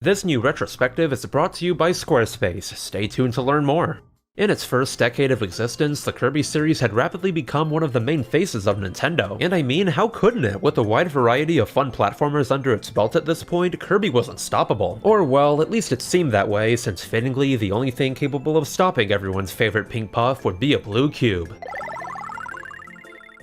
This new retrospective is brought to you by Squarespace. Stay tuned to learn more. In its first decade of existence, the Kirby series had rapidly become one of the main faces of Nintendo. And I mean, how couldn't it? With a wide variety of fun platformers under its belt at this point, Kirby was unstoppable. Or well, at least it seemed that way, since fittingly, the only thing capable of stopping everyone's favorite pink puff would be a blue cube.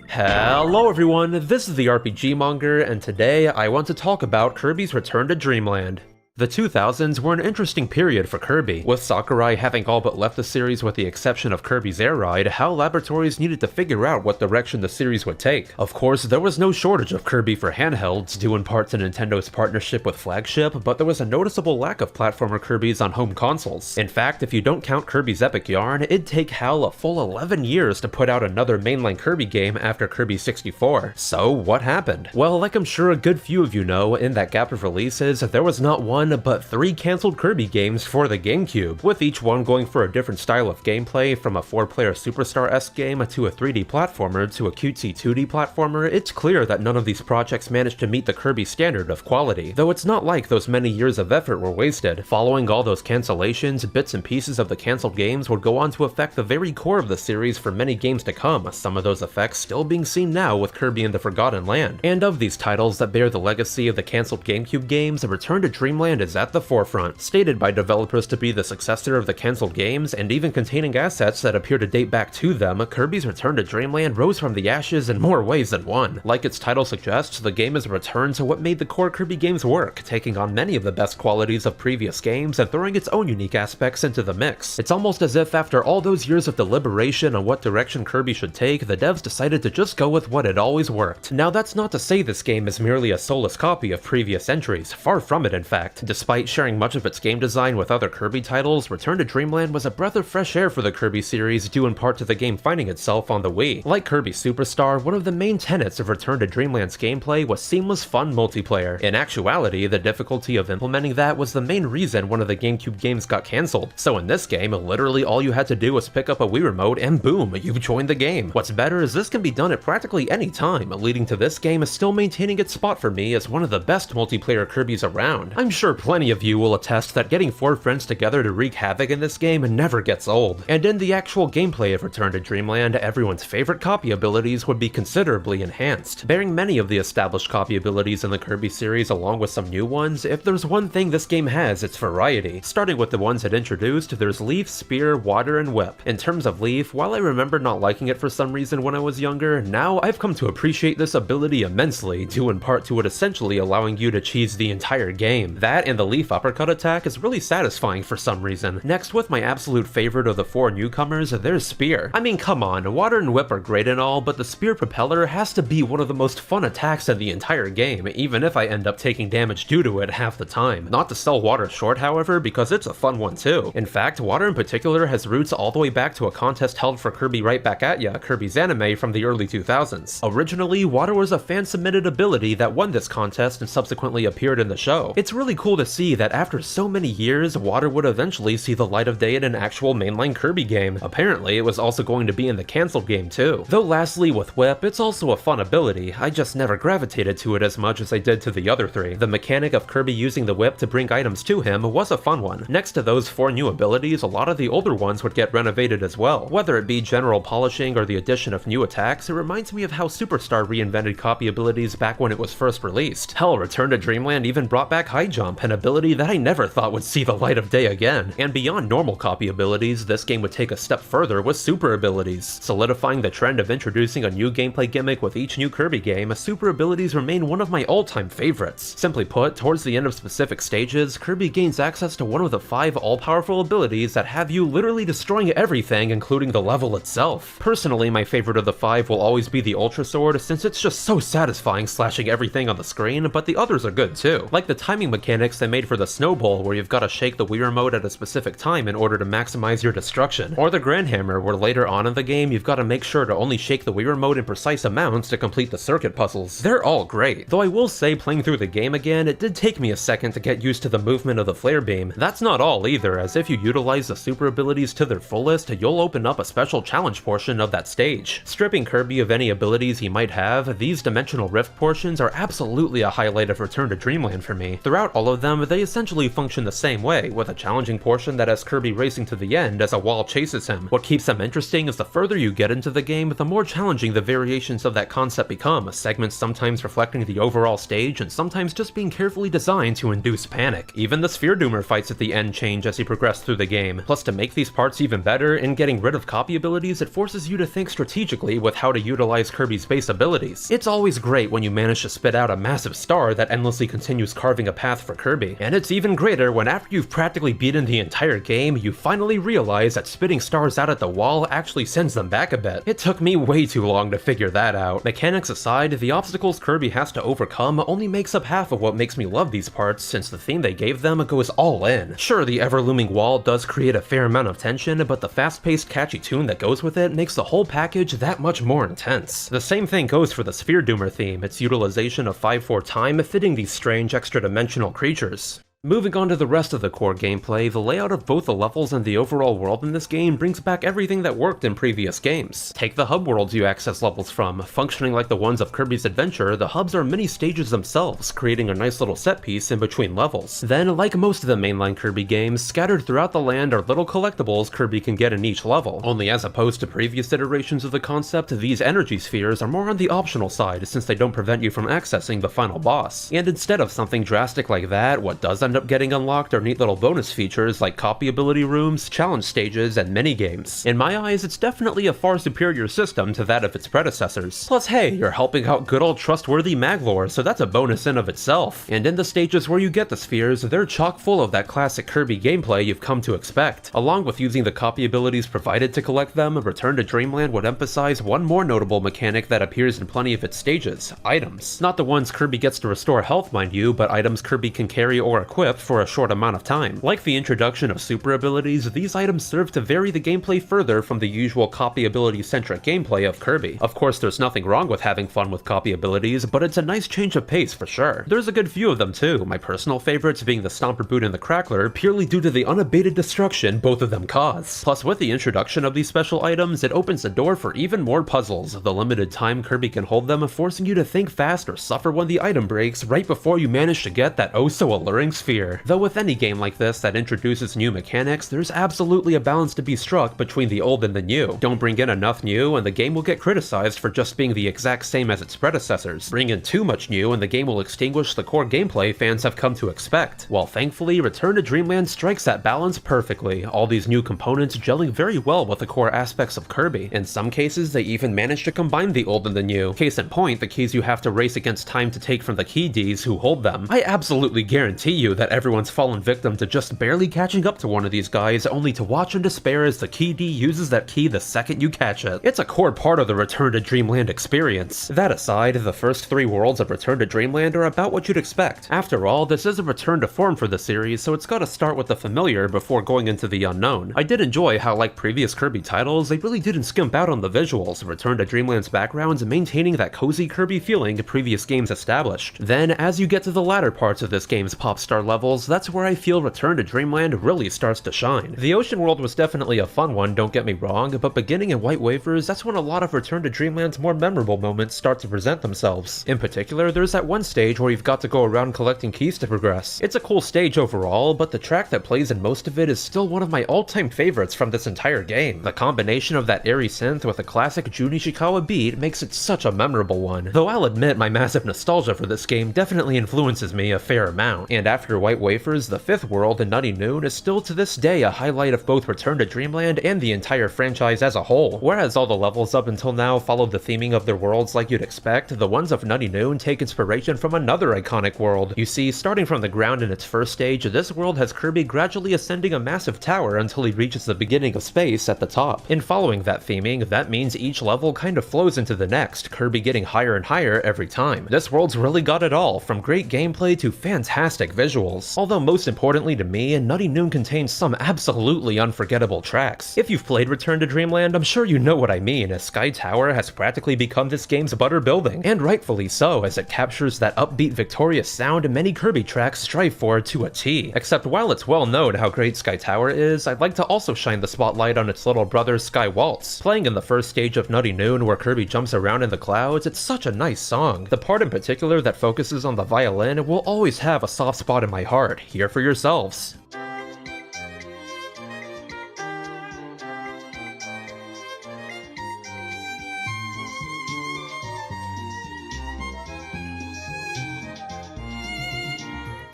Hello everyone, this is the RPG Monger, and today I want to talk about Kirby's Return to Dreamland. The 2000s were an interesting period for Kirby, with Sakurai having all but left the series with the exception of Kirby's Air Ride. HAL Laboratories needed to figure out what direction the series would take. Of course, there was no shortage of Kirby for handhelds, due in part to Nintendo's partnership with Flagship, but there was a noticeable lack of platformer Kirbys on home consoles. In fact, if you don't count Kirby's Epic Yarn, it'd take HAL a full 11 years to put out another mainline Kirby game after Kirby 64. So, what happened? Well, like I'm sure a good few of you know, in that gap of releases, there was not one but 3 cancelled Kirby games for the GameCube, with each one going for a different style of gameplay, from a 4-player Superstar-esque game to a 3D platformer to a cutesy 2D platformer. It's clear that none of these projects managed to meet the Kirby standard of quality, though it's not like those many years of effort were wasted. Following all those cancellations, bits and pieces of the cancelled games would go on to affect the very core of the series for many games to come, some of those effects still being seen now with Kirby and the Forgotten Land. And of these titles that bear the legacy of the cancelled GameCube games, Return to Dreamland is at the forefront, stated by developers to be the successor of the cancelled games, and even containing assets that appear to date back to them. Kirby's Return to Dreamland rose from the ashes in more ways than one. Like its title suggests, the game is a return to what made the core Kirby games work, taking on many of the best qualities of previous games and throwing its own unique aspects into the mix. It's almost as if after all those years of deliberation on what direction Kirby should take, the devs decided to just go with what had always worked. Now that's not to say this game is merely a soulless copy of previous entries, far from it in fact. Despite sharing much of its game design with other Kirby titles, Return to Dreamland was a breath of fresh air for the Kirby series, due in part to the game finding itself on the Wii. Like Kirby Superstar, one of the main tenets of Return to Dreamland's gameplay was seamless fun multiplayer. In actuality, the difficulty of implementing that was the main reason one of the GameCube games got cancelled. So in this game, literally all you had to do was pick up a Wii remote and boom, you've joined the game. What's better is this can be done at practically any time, leading to this game still maintaining its spot for me as one of the best multiplayer Kirbys around. I'm sure plenty of you will attest that getting 4 friends together to wreak havoc in this game never gets old. And in the actual gameplay of Return to Dreamland, everyone's favorite copy abilities would be considerably enhanced. Bearing many of the established copy abilities in the Kirby series along with some new ones, if there's one thing this game has, it's variety. Starting with the ones it introduced, there's Leaf, Spear, Water, and Whip. In terms of Leaf, while I remember not liking it for some reason when I was younger, now I've come to appreciate this ability immensely, due in part to it essentially allowing you to cheese the entire game. That and the Leaf uppercut attack is really satisfying for some reason. Next, with my absolute favorite of the 4 newcomers, there's Spear. I mean, come on, Water and Whip are great and all, but the Spear propeller has to be one of the most fun attacks in the entire game, even if I end up taking damage due to it half the time. Not to sell Water short, however, because it's a fun one too. In fact, Water in particular has roots all the way back to a contest held for Kirby Right Back At Ya, Kirby's anime from the early 2000s. Originally, Water was a fan-submitted ability that won this contest and subsequently appeared in the show. It's really cool to see that after so many years, Water would eventually see the light of day in an actual mainline Kirby game. Apparently, it was also going to be in the cancelled game too. Though lastly, with Whip, it's also a fun ability. I just never gravitated to it as much as I did to the other 3. The mechanic of Kirby using the Whip to bring items to him was a fun one. Next to those 4 new abilities, a lot of the older ones would get renovated as well. Whether it be general polishing or the addition of new attacks, it reminds me of how Superstar reinvented copy abilities back when it was first released. Hell, Return to Dreamland even brought back High Jump, an ability that I never thought would see the light of day again. And beyond normal copy abilities, this game would take a step further with super abilities. Solidifying the trend of introducing a new gameplay gimmick with each new Kirby game, super abilities remain one of my all-time favorites. Simply put, towards the end of specific stages, Kirby gains access to one of the 5 all-powerful abilities that have you literally destroying everything, including the level itself. Personally, my favorite of the 5 will always be the Ultra Sword, since it's just so satisfying slashing everything on the screen, but the others are good too. Like the timing mechanics they made for the Snowball, where you've got to shake the Wii Remote at a specific time in order to maximize your destruction. Or the Grand Hammer, where later on in the game you've got to make sure to only shake the Wii Remote in precise amounts to complete the circuit puzzles. They're all great. Though I will say, playing through the game again, it did take me a second to get used to the movement of the Flare Beam. That's not all either, as if you utilize the super abilities to their fullest, you'll open up a special challenge portion of that stage. Stripping Kirby of any abilities he might have, these Dimensional Rift portions are absolutely a highlight of Return to Dreamland for me. Throughout all of follow them, they essentially function the same way, with a challenging portion that has Kirby racing to the end as a wall chases him. What keeps them interesting is the further you get into the game, the more challenging the variations of that concept become, segments sometimes reflecting the overall stage and sometimes just being carefully designed to induce panic. Even the Sphere Doomer fights at the end change as you progress through the game. Plus, to make these parts even better, in getting rid of copy abilities, it forces you to think strategically with how to utilize Kirby's base abilities. It's always great when you manage to spit out a massive star that endlessly continues carving a path for Kirby, and it's even greater when after you've practically beaten the entire game, you finally realize that spitting stars out at the wall actually sends them back a bit. It took me way too long to figure that out. Mechanics aside, the obstacles Kirby has to overcome only makes up half of what makes me love these parts, since the theme they gave them goes all in. Sure, the ever-looming wall does create a fair amount of tension, but the fast-paced catchy tune that goes with it makes the whole package that much more intense. The same thing goes for the Sphere Doomer theme, its utilization of 5/4 time fitting these strange extra-dimensional creatures. Moving on to the rest of the core gameplay, the layout of both the levels and the overall world in this game brings back everything that worked in previous games. Take the hub worlds you access levels from. Functioning like the ones of Kirby's Adventure, the hubs are mini stages themselves, creating a nice little set piece in between levels. Then, like most of the mainline Kirby games, scattered throughout the land are little collectibles Kirby can get in each level. Only as opposed to previous iterations of the concept, these energy spheres are more on the optional side since they don't prevent you from accessing the final boss. And instead of something drastic like that, what does end up getting unlocked are neat little bonus features like copy ability rooms, challenge stages, and minigames. In my eyes, it's definitely a far superior system to that of its predecessors. Plus, hey, you're helping out good old trustworthy Maglore, so that's a bonus in of itself. And in the stages where you get the spheres, they're chock full of that classic Kirby gameplay you've come to expect. Along with using the copy abilities provided to collect them, Return to Dreamland would emphasize one more notable mechanic that appears in plenty of its stages: items. Not the ones Kirby gets to restore health, mind you, but items Kirby can carry or equip for a short amount of time. Like the introduction of super abilities, these items serve to vary the gameplay further from the usual copy ability-centric gameplay of Kirby. Of course, there's nothing wrong with having fun with copy abilities, but it's a nice change of pace for sure. There's a good few of them too, my personal favorites being the Stomper Boot and the Crackler, purely due to the unabated destruction both of them cause. Plus, with the introduction of these special items, it opens the door for even more puzzles, the limited time Kirby can hold them forcing you to think fast or suffer when the item breaks right before you manage to get that oh-so-alluring sphere. Though with any game like this that introduces new mechanics, there's absolutely a balance to be struck between the old and the new. Don't bring in enough new and the game will get criticized for just being the exact same as its predecessors. Bring in too much new and the game will extinguish the core gameplay fans have come to expect. While thankfully, Return to Dreamland strikes that balance perfectly, all these new components gelling very well with the core aspects of Kirby. In some cases, they even manage to combine the old and the new. Case in point, the keys you have to race against time to take from the key Ds who hold them. I absolutely guarantee you that everyone's fallen victim to just barely catching up to one of these guys, only to watch in despair as the key D uses that key the second you catch it. It's a core part of the Return to Dreamland experience. That aside, the first 3 worlds of Return to Dreamland are about what you'd expect. After all, this is a return to form for the series, so it's gotta start with the familiar before going into the unknown. I did enjoy how, like previous Kirby titles, they really didn't skimp out on the visuals, Return to Dreamland's backgrounds maintaining that cozy Kirby feeling previous games established. Then, as you get to the latter parts of this game's pop star levels, that's where I feel Return to Dreamland really starts to shine. The ocean world was definitely a fun one, don't get me wrong, but beginning in White Wafers, that's when a lot of Return to Dreamland's more memorable moments start to present themselves. In particular, there's that one stage where you've got to go around collecting keys to progress. It's a cool stage overall, but the track that plays in most of it is still one of my all-time favorites from this entire game. The combination of that airy synth with a classic Jun Ishikawa beat makes it such a memorable one, though I'll admit my massive nostalgia for this game definitely influences me a fair amount. And after White Wafers, the 5th world in Nutty Noon is still to this day a highlight of both Return to Dreamland and the entire franchise as a whole. Whereas all the levels up until now followed the theming of their worlds like you'd expect, the ones of Nutty Noon take inspiration from another iconic world. You see, starting from the ground in its first stage, this world has Kirby gradually ascending a massive tower until he reaches the beginning of space at the top. In following that theming, that means each level kind of flows into the next, Kirby getting higher and higher every time. This world's really got it all, from great gameplay to fantastic visuals. Although most importantly to me, Nutty Noon contains some absolutely unforgettable tracks. If you've played Return to Dreamland, I'm sure you know what I mean, as Sky Tower has practically become this game's butter building, and rightfully so, as it captures that upbeat victorious sound many Kirby tracks strive for to a T. Except while it's well known how great Sky Tower is, I'd like to also shine the spotlight on its little brother Sky Waltz. Playing in the first stage of Nutty Noon where Kirby jumps around in the clouds, it's such a nice song. The part in particular that focuses on the violin will always have a soft spot in my my heart. Hear for yourselves.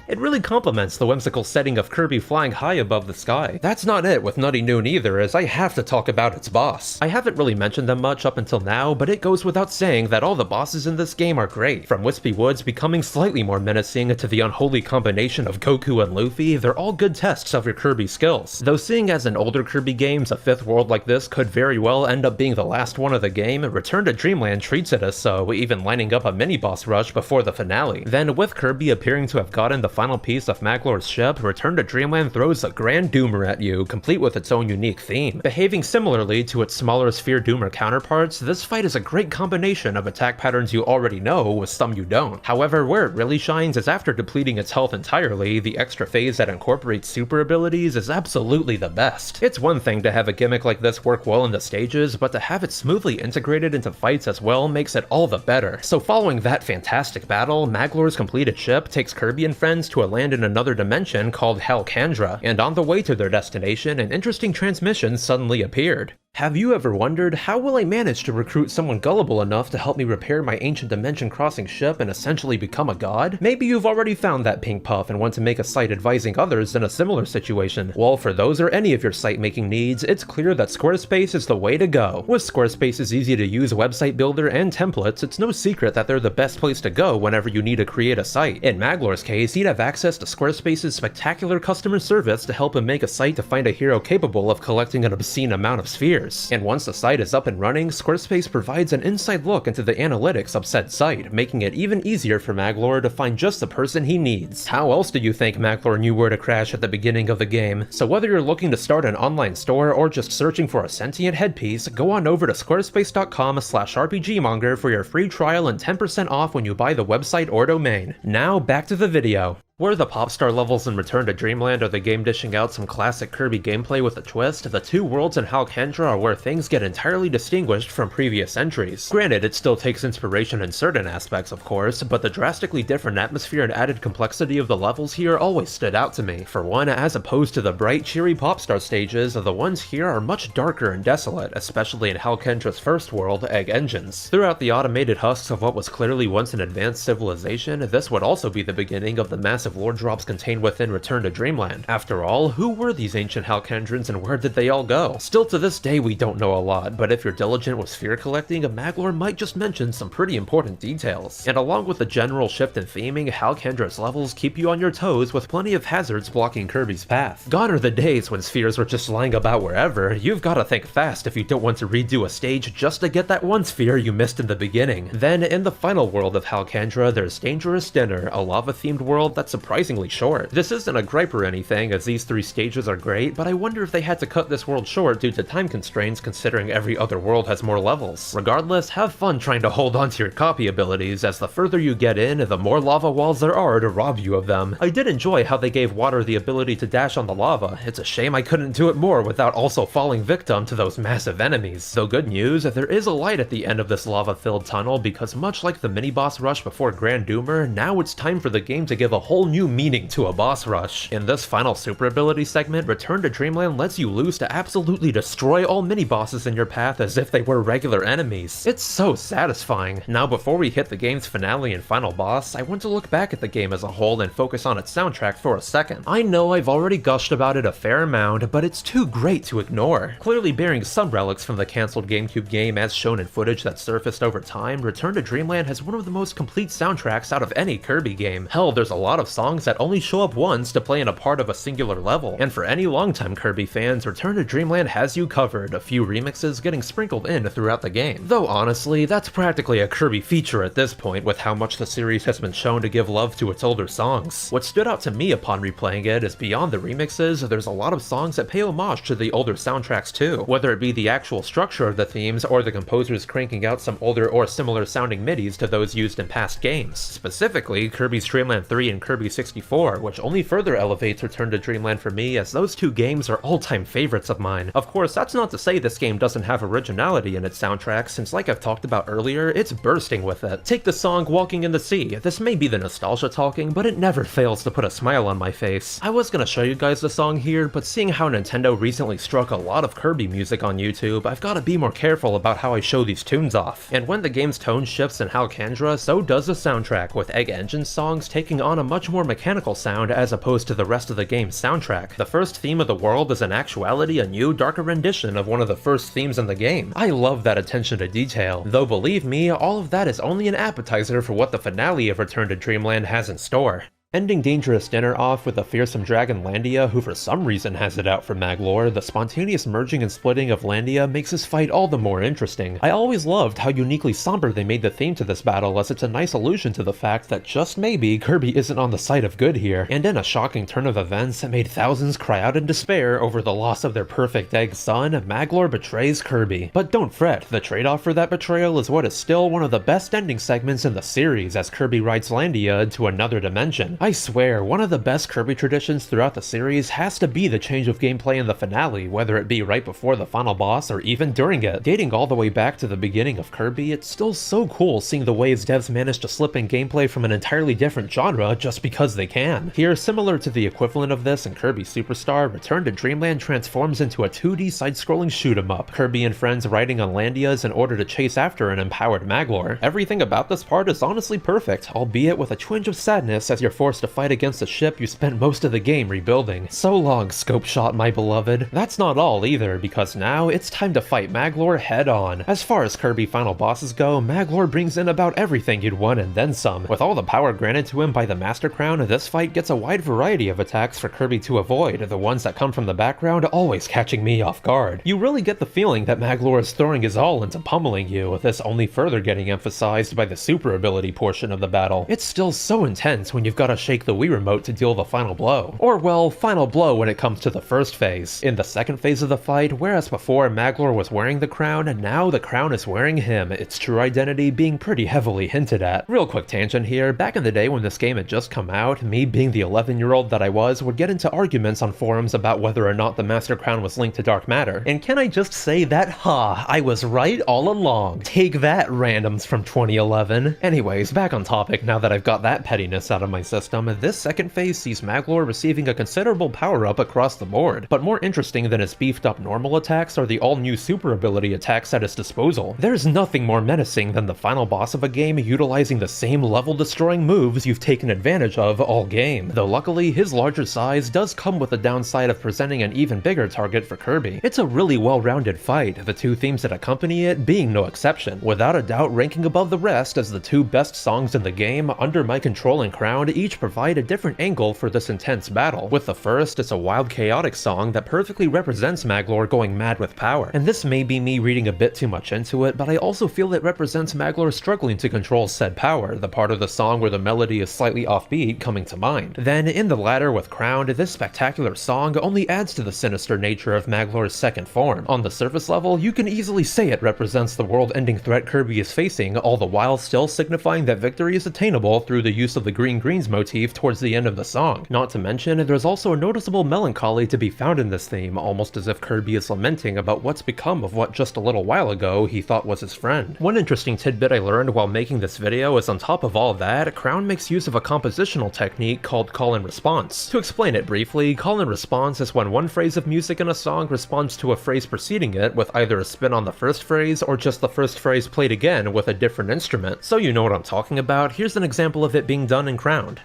It really complements the whimsical setting of Kirby flying high above the sky. That's not it with Nutty Noon either, as I have to talk about its boss. I haven't really mentioned them much up until now, but it goes without saying that all the bosses in this game are great. From Wispy Woods becoming slightly more menacing to the unholy combination of Goku and Luffy, they're all good tests of your Kirby skills. Though seeing as in older Kirby games, a fifth world like this could very well end up being the last one of the game, Return to Dreamland treats it as so, even lining up a mini-boss rush before the finale. Then, with Kirby appearing to have gotten the final piece of Maglor's ship, Return to Dreamland throws a grand doomer at you, complete with its own unique theme. Behaving similarly to its smaller sphere doomer counterparts, this fight is a great combination of attack patterns you already know with some you don't. However, where it really shines is after depleting its health entirely, the extra phase that incorporates super abilities is absolutely the best. It's one thing to have a gimmick like this work well in the stages, but to have it smoothly integrated into fights as well makes it all the better. So following that fantastic battle, Maglor's completed ship takes Kirby and friends to a land in another dimension called Halkandra, and on the way to their destination, an interesting transmission suddenly appeared. Have you ever wondered, how will I manage to recruit someone gullible enough to help me repair my ancient dimension-crossing ship and essentially become a god? Maybe you've already found that pink puff and want to make a site advising others in a similar situation. Well, for those or any of your site-making needs, it's clear that Squarespace is the way to go. With Squarespace's easy-to-use website builder and templates, it's no secret that they're the best place to go whenever you need to create a site. In Maglor's case, he'd have access to Squarespace's spectacular customer service to help him make a site to find a hero capable of collecting an obscene amount of spheres. And once the site is up and running, Squarespace provides an inside look into the analytics of said site, making it even easier for Maglor to find just the person he needs. How else do you think Maglor knew where to crash at the beginning of the game? So whether you're looking to start an online store or just searching for a sentient headpiece, go on over to squarespace.com/rpgmonger for your free trial and 10% off when you buy the website or domain. Now back to the video. Where the Popstar levels in Return to Dreamland are the game dishing out some classic Kirby gameplay with a twist, the two worlds in Halkandra are where things get entirely distinguished from previous entries. Granted, it still takes inspiration in certain aspects, of course, but the drastically different atmosphere and added complexity of the levels here always stood out to me. For one, as opposed to the bright, cheery Popstar stages, the ones here are much darker and desolate, especially in Halkandra's first world, Egg Engines. Throughout the automated husks of what was clearly once an advanced civilization, this would also be the beginning of the massive lore drops contained within Return to Dreamland. After all, who were these ancient Halkandrans and where did they all go? Still to this day we don't know a lot, but if you're diligent with sphere collecting, Maglor might just mention some pretty important details. And along with the general shift in theming, Halkandra's levels keep you on your toes with plenty of hazards blocking Kirby's path. Gone are the days when spheres were just lying about wherever. You've gotta think fast if you don't want to redo a stage just to get that one sphere you missed in the beginning. Then, in the final world of Halkandra, there's Dangerous Dinner, a lava-themed world that's surprisingly short. This isn't a gripe or anything, as these three stages are great, but I wonder if they had to cut this world short due to time constraints considering every other world has more levels. Regardless, have fun trying to hold on to your copy abilities, as the further you get in, the more lava walls there are to rob you of them. I did enjoy how they gave Water the ability to dash on the lava. It's a shame I couldn't do it more without also falling victim to those massive enemies. Though good news, there is a light at the end of this lava-filled tunnel, because much like the mini-boss rush before Grand Doomer, now it's time for the game to give a whole new meaning to a boss rush. In this final super ability segment, Return to Dreamland lets you loose to absolutely destroy all mini-bosses in your path as if they were regular enemies. It's so satisfying. Now before we hit the game's finale and final boss, I want to look back at the game as a whole and focus on its soundtrack for a second. I know I've already gushed about it a fair amount, but it's too great to ignore. Clearly bearing some relics from the cancelled GameCube game as shown in footage that surfaced over time, Return to Dreamland has one of the most complete soundtracks out of any Kirby game. Hell, there's a lot of songs that only show up once to play in a part of a singular level. And for any longtime Kirby fans, Return to Dreamland has you covered, a few remixes getting sprinkled in throughout the game. Though honestly, that's practically a Kirby feature at this point with how much the series has been shown to give love to its older songs. What stood out to me upon replaying it is beyond the remixes, there's a lot of songs that pay homage to the older soundtracks too, whether it be the actual structure of the themes or the composers cranking out some older or similar sounding midis to those used in past games. Specifically, Kirby's Dreamland 3 and Kirby Kirby 64, which only further elevates Return to Dreamland for me, as those two games are all-time favorites of mine. Of course, that's not to say this game doesn't have originality in its soundtrack, since like I've talked about earlier, it's bursting with it. Take the song Walking in the Sea. This may be the nostalgia talking, but it never fails to put a smile on my face. I was gonna show you guys the song here, but seeing how Nintendo recently struck a lot of Kirby music on YouTube, I've gotta be more careful about how I show these tunes off. And when the game's tone shifts in Halcandra, so does the soundtrack, with Egg Engine songs taking on a much more mechanical sound as opposed to the rest of the game's soundtrack. The first theme of the world is in actuality a new, darker rendition of one of the first themes in the game. I love that attention to detail, though believe me, all of that is only an appetizer for what the finale of Return to Dreamland has in store. Ending Dangerous Dinner off with a fearsome dragon Landia who for some reason has it out for Maglor, the spontaneous merging and splitting of Landia makes this fight all the more interesting. I always loved how uniquely somber they made the theme to this battle, as it's a nice allusion to the fact that just maybe Kirby isn't on the side of good here, and in a shocking turn of events that made thousands cry out in despair over the loss of their perfect egg son, Maglor betrays Kirby. But don't fret, the trade-off for that betrayal is what is still one of the best ending segments in the series as Kirby rides Landia into another dimension. I swear, one of the best Kirby traditions throughout the series has to be the change of gameplay in the finale, whether it be right before the final boss or even during it. Dating all the way back to the beginning of Kirby, it's still so cool seeing the ways devs manage to slip in gameplay from an entirely different genre just because they can. Here, similar to the equivalent of this in Kirby Superstar, Return to Dreamland transforms into a 2D side-scrolling shoot-em-up, Kirby and friends riding on Landias in order to chase after an empowered Maglor. Everything about this part is honestly perfect, albeit with a twinge of sadness as you're forced to fight against a ship you spent most of the game rebuilding. So long, Scope Shot, my beloved. That's not all either, because now it's time to fight Maglor head-on. As far as Kirby final bosses go, Maglor brings in about everything you'd want and then some. With all the power granted to him by the Master Crown, this fight gets a wide variety of attacks for Kirby to avoid, the ones that come from the background always catching me off guard. You really get the feeling that Maglor is throwing his all into pummeling you, with this only further getting emphasized by the super ability portion of the battle. It's still so intense when you've got to shake the Wii Remote to deal the final blow. Or well, final blow when it comes to the first phase. In the second phase of the fight, whereas before Maglor was wearing the crown, now the crown is wearing him, its true identity being pretty heavily hinted at. Real quick tangent here, back in the day when this game had just come out, me being the 11-year-old that I was would get into arguments on forums about whether or not the Master Crown was linked to dark matter. And can I just say that, I was right all along. Take that, randoms from 2011. Anyways, back on topic now that I've got that pettiness out of my system, this second phase sees Maglor receiving a considerable power-up across the board, but more interesting than his beefed-up normal attacks are the all-new super ability attacks at his disposal. There's nothing more menacing than the final boss of a game utilizing the same level-destroying moves you've taken advantage of all game, though luckily his larger size does come with the downside of presenting an even bigger target for Kirby. It's a really well-rounded fight, the two themes that accompany it being no exception, without a doubt ranking above the rest as the two best songs in the game, Under My Control and Crowned, each provide a different angle for this intense battle. With the first, it's a wild chaotic song that perfectly represents Maglor going mad with power, and this may be me reading a bit too much into it, but I also feel it represents Maglor struggling to control said power, the part of the song where the melody is slightly offbeat coming to mind. Then in the latter with Crowned, this spectacular song only adds to the sinister nature of Maglor's second form. On the surface level, you can easily say it represents the world-ending threat Kirby is facing, all the while still signifying that victory is attainable through the use of the green greens motif towards the end of the song. Not to mention, there's also a noticeable melancholy to be found in this theme, almost as if Kirby is lamenting about what's become of what just a little while ago he thought was his friend. One interesting tidbit I learned while making this video is on top of all that, Crown makes use of a compositional technique called call and response. To explain it briefly, call and response is when one phrase of music in a song responds to a phrase preceding it with either a spin on the first phrase or just the first phrase played again with a different instrument. So you know what I'm talking about, here's an example of it being done in Crowned.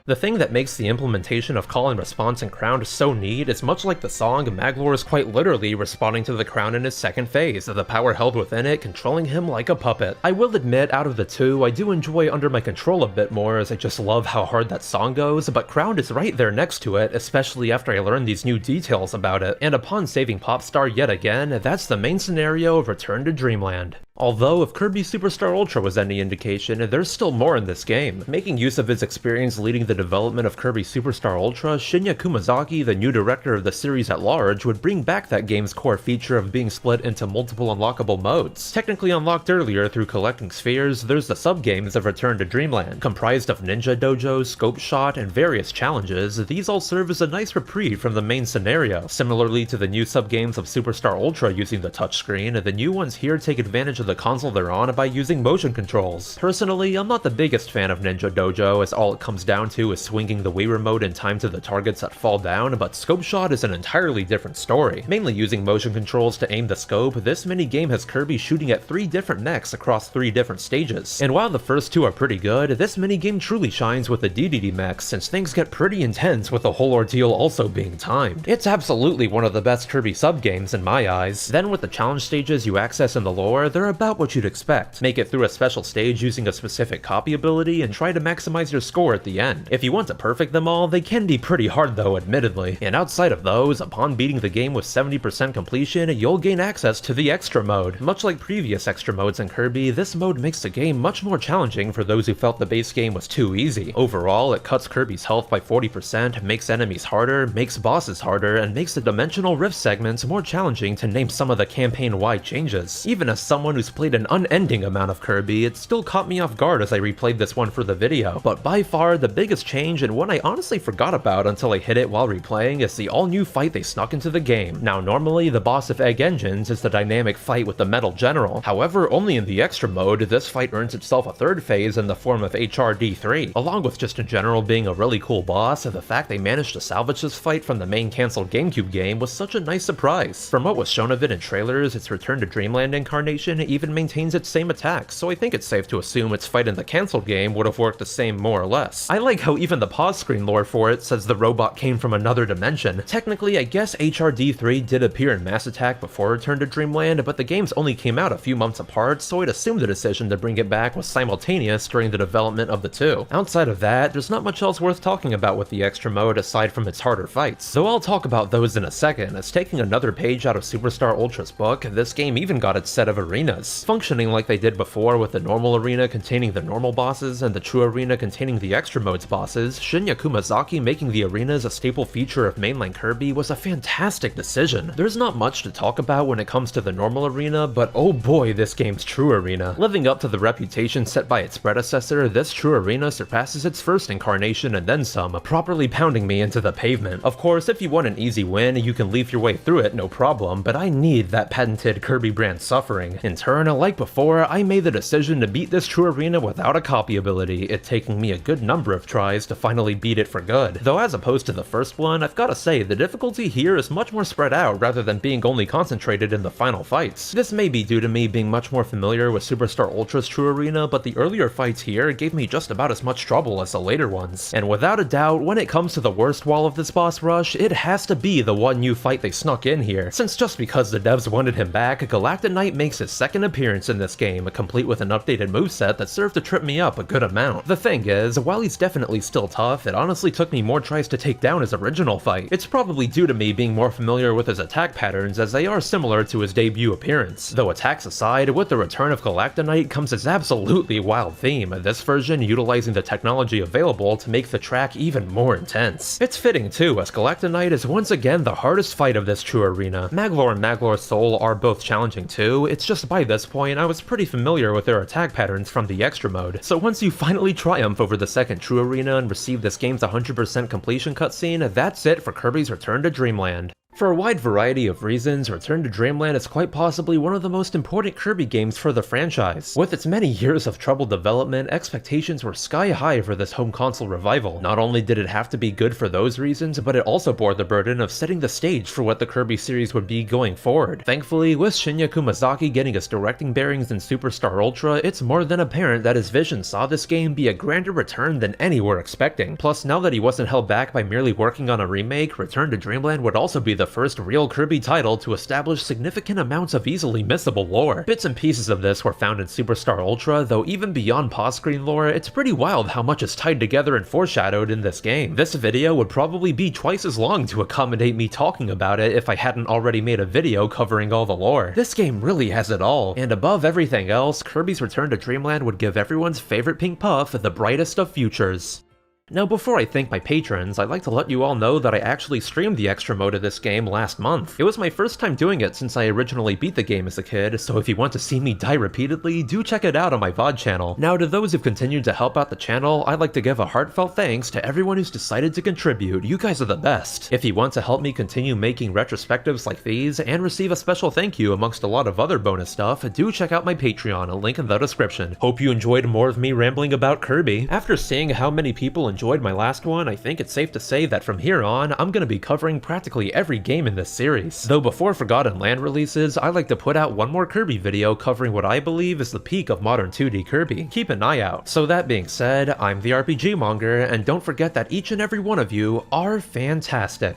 The thing that makes the implementation of call and response in Crowned so neat is much like the song, Maglor is quite literally responding to the crown in his second phase, the power held within it controlling him like a puppet. I will admit, out of the two, I do enjoy Under My Control a bit more as I just love how hard that song goes, but Crowned is right there next to it, especially after I learned these new details about it. And upon saving Popstar yet again, that's the main scenario of Return to Dreamland. Although, if Kirby Superstar Ultra was any indication, there's still more in this game. Making use of his experience leading the development of Kirby Superstar Ultra, Shinya Kumazaki, the new director of the series at large, would bring back that game's core feature of being split into multiple unlockable modes. Technically unlocked earlier through collecting spheres, there's the sub-games of Return to Dreamland. Comprised of Ninja Dojo, Scope Shot, and various challenges, these all serve as a nice reprieve from the main scenario. Similarly to the new sub-games of Superstar Ultra using the touchscreen, the new ones here take advantage of the console they're on by using motion controls. Personally, I'm not the biggest fan of Ninja Dojo, as all it comes down to is swinging the Wii Remote in time to the targets that fall down, but Scope Shot is an entirely different story. Mainly using motion controls to aim the scope, this minigame has Kirby shooting at 3 different necks across 3 different stages. And while the first 2 are pretty good, this minigame truly shines with the DDD mechs, since things get pretty intense with the whole ordeal also being timed. It's absolutely one of the best Kirby sub-games in my eyes. Then with the challenge stages you access in the lore, they're about what you'd expect. Make it through a special stage using a specific copy ability and try to maximize your score at the end. If you want to perfect them all, they can be pretty hard though, admittedly. And outside of those, upon beating the game with 70% completion, you'll gain access to the Extra mode. Much like previous Extra modes in Kirby, this mode makes the game much more challenging for those who felt the base game was too easy. Overall, it cuts Kirby's health by 40%, makes enemies harder, makes bosses harder, and makes the Dimensional Rift segments more challenging, to name some of the campaign-wide changes. Even as someone who's played an unending amount of Kirby, it still caught me off guard as I replayed this one for the video. But by far, the biggest change, and one I honestly forgot about until I hit it while replaying, is the all-new fight they snuck into the game. Now normally, the boss of Egg Engines is the dynamic fight with the Metal General. However, only in the Extra mode, this fight earns itself a 3rd phase in the form of HRD3. Along with just in general being a really cool boss, the fact they managed to salvage this fight from the main cancelled GameCube game was such a nice surprise. From what was shown of it in trailers, its Return to Dreamland incarnation even maintains its same attacks, so I think it's safe to assume its fight in the cancelled game would have worked the same more or less. I like how even the pause screen lore for it says the robot came from another dimension. Technically, I guess HRD3 did appear in Mass Attack before Return to Dreamland, but the games only came out a few months apart, so I'd assume the decision to bring it back was simultaneous during the development of the 2. Outside of that, there's not much else worth talking about with the Extra mode aside from its harder fights, though I'll talk about those in a second, as taking another page out of Superstar Ultra's book, this game even got its set of arenas. Functioning like they did before with the normal arena containing the normal bosses and the true arena containing the Extra mode's bosses, Shinya Kumazaki making the arenas a staple feature of mainline Kirby was a fantastic decision. There's not much to talk about when it comes to the normal arena, but oh boy, this game's true arena. Living up to the reputation set by its predecessor, this true arena surpasses its first incarnation and then some, properly pounding me into the pavement. Of course, if you want an easy win, you can leaf your way through it, no problem, but I need that patented Kirby brand suffering. In turn, like before, I made the decision to beat this true arena without a copy ability, it taking me a good number of tries to finally beat it for good. Though as opposed to the first one, I've gotta say, the difficulty here is much more spread out rather than being only concentrated in the final fights. This may be due to me being much more familiar with Superstar Ultra's true arena, but the earlier fights here gave me just about as much trouble as the later ones. And without a doubt, when it comes to the worst wall of this boss rush, it has to be the one new fight they snuck in here, since just because the devs wanted him back, Galactic Knight makes his second appearance in this game, complete with an updated moveset that served to trip me up a good amount. The thing is, while he's definitely still tough, it honestly took me more tries to take down his original fight. It's probably due to me being more familiar with his attack patterns, as they are similar to his debut appearance. Though attacks aside, with the return of Galactic Knight comes his absolutely wild theme, this version utilizing the technology available to make the track even more intense. It's fitting too, as Galactic Knight is once again the hardest fight of this true arena. Maglor and Maglor's Soul are both challenging too, it's just by this point I was pretty familiar with their attack patterns from the Extra mode, so once you finally triumph over the second true arena and receive this game's 100% completion cutscene, that's it for Kirby's Return to Dreamland. For a wide variety of reasons, Return to Dreamland is quite possibly one of the most important Kirby games for the franchise. With its many years of troubled development, expectations were sky high for this home console revival. Not only did it have to be good for those reasons, but it also bore the burden of setting the stage for what the Kirby series would be going forward. Thankfully, with Shinya Kumazaki getting his directing bearings in Superstar Ultra, it's more than apparent that his vision saw this game be a grander return than any were expecting. Plus, now that he wasn't held back by merely working on a remake, Return to Dreamland would also be the the first real Kirby title to establish significant amounts of easily missable lore. Bits and pieces of this were found in Superstar Ultra, though even beyond pause screen lore, it's pretty wild how much is tied together and foreshadowed in this game. This video would probably be twice as long to accommodate me talking about it if I hadn't already made a video covering all the lore. This game really has it all, and above everything else, Kirby's Return to Dreamland would give everyone's favorite pink puff the brightest of futures. Now before I thank my patrons, I'd like to let you all know that I actually streamed the extra mode of this game last month. It was my first time doing it since I originally beat the game as a kid, so if you want to see me die repeatedly, do check it out on my VOD channel. Now to those who've continued to help out the channel, I'd like to give a heartfelt thanks to everyone who's decided to contribute. You guys are the best. If you want to help me continue making retrospectives like these, and receive a special thank you amongst a lot of other bonus stuff, do check out my Patreon, a link in the description. Hope you enjoyed more of me rambling about Kirby. After seeing how many people enjoyed my last one, I think it's safe to say that from here on, I'm gonna be covering practically every game in this series. Though before Forgotten Land releases, I like to put out one more Kirby video covering what I believe is the peak of modern 2D Kirby. Keep an eye out. So that being said, I'm the RPG Monger, and don't forget that each and every one of you are fantastic.